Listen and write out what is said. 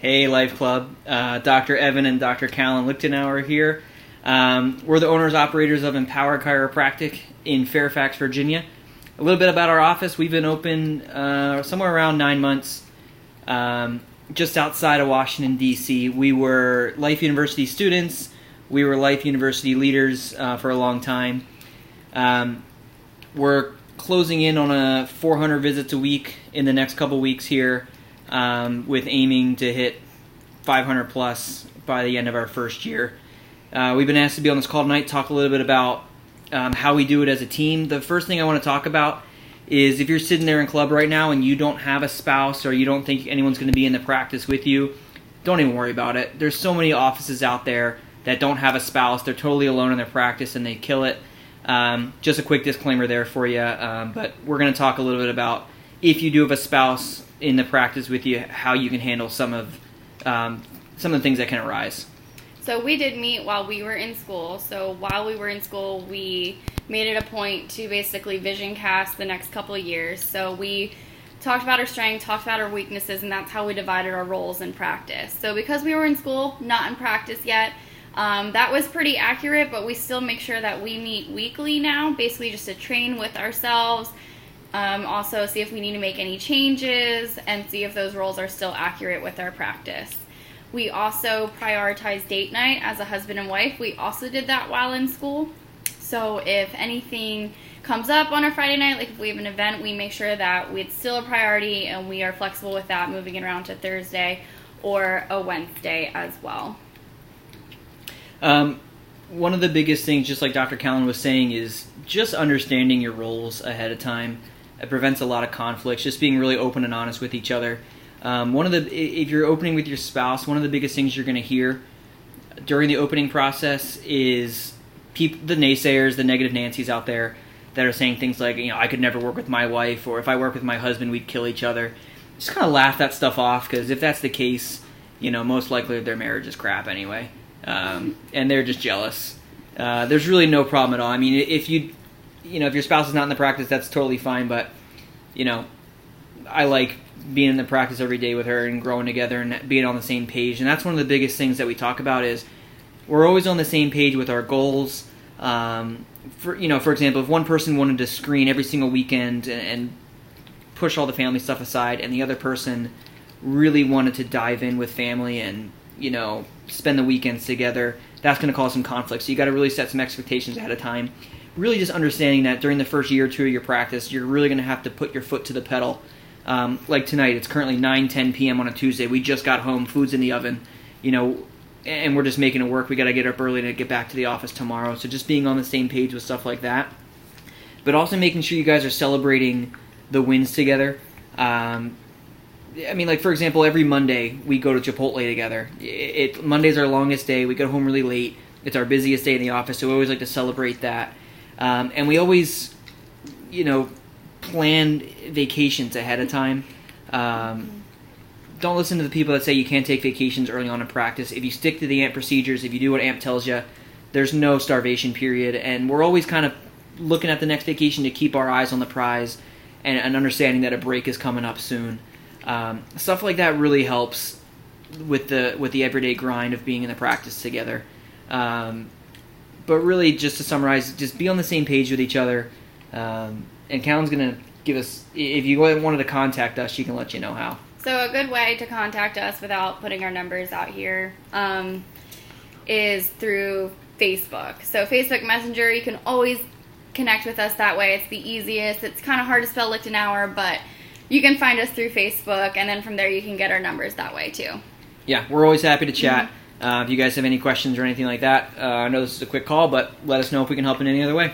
Hey, Life Club. Dr. Evan and Dr. Callan Lichtenauer here. We're the owners operators of Empower Chiropractic in Fairfax, Virginia. A little bit about our office. We've been open somewhere around 9 months, just outside of Washington, D.C. We were Life University students. We were Life University leaders for a long time. We're closing in on 400 visits a week in the next couple weeks here, with aiming to hit 500 plus by the end of our first year. We've been asked to be on this call tonight, talk a little bit about how we do it as a team. The first thing I want to talk about is if you're sitting there in club right now and you don't have a spouse or you don't think anyone's going to be in the practice with you, don't even worry about it. There's so many offices out there that don't have a spouse. They're totally alone in their practice and they kill it. Just a quick disclaimer there for you, but we're going to talk a little bit about if you do have a spouse in the practice with you, how you can handle some of the things that can arise. So we did meet while we were in school. So while we were in school, we made it a point to basically vision cast the next couple of years. So we talked about our strengths, talked about our weaknesses, and that's how we divided our roles in practice. So because we were in school, not in practice yet, that was pretty accurate, but we still make sure that we meet weekly now, basically just to train with ourselves, also see if we need to make any changes, and see if those roles are still accurate with our practice. We also prioritize date night as a husband and wife. We also did that while in school. So if anything comes up on a Friday night, like if we have an event, we make sure that it's still a priority and we are flexible with that, moving it around to Thursday or a Wednesday as well. One of the biggest things, just like Dr. Callan was saying, is just understanding your roles ahead of time. It prevents a lot of conflicts, just being really open and honest with each other. If you're opening with your spouse, one of the biggest things you're going to hear during the opening process is the naysayers, the negative Nancys out there that are saying things like, I could never work with my wife, or if I work with my husband, we'd kill each other. Just kind of laugh that stuff off, because if that's the case, most likely their marriage is crap anyway, and they're just jealous. There's really no problem at all. I mean, if your spouse is not in the practice, that's totally fine, but, I like being in the practice every day with her and growing together and being on the same page. And that's one of the biggest things that we talk about is we're always on the same page with our goals. For example, if one person wanted to screen every single weekend and push all the family stuff aside, and the other person really wanted to dive in with family and, spend the weekends together, that's going to cause some conflict. So you got to really set some expectations ahead of time. Really just understanding that during the first year or two of your practice, you're really going to have to put your foot to the pedal. Like tonight, it's currently 9:10 p.m. on a Tuesday. We just got home, food's in the oven, and we're just making it work. We got to get up early to get back to the office tomorrow. So just being on the same page with stuff like that. But also making sure you guys are celebrating the wins together. For example, every Monday we go to Chipotle together. Monday's our longest day. We go home really late. It's our busiest day in the office, so we always like to celebrate that. And we always, plan vacations ahead of time. Don't listen to the people that say you can't take vacations early on in practice. If you stick to the AMP procedures, if you do what AMP tells you, there's no starvation period. And we're always kind of looking at the next vacation to keep our eyes on the prize and understanding that a break is coming up soon. Stuff like that really helps with the everyday grind of being in the practice together. But really, just to summarize, just be on the same page with each other. And Callan's going to give us, if you wanted to contact us, she can let you know how. So a good way to contact us without putting our numbers out here is through Facebook. So Facebook Messenger, you can always connect with us that way. It's the easiest. It's kind of hard to spell Lichtenauer, but you can find us through Facebook, and then from there you can get our numbers that way too. Yeah, we're always happy to chat. If you guys have any questions or anything like that, I know this is a quick call, but let us know if we can help in any other way.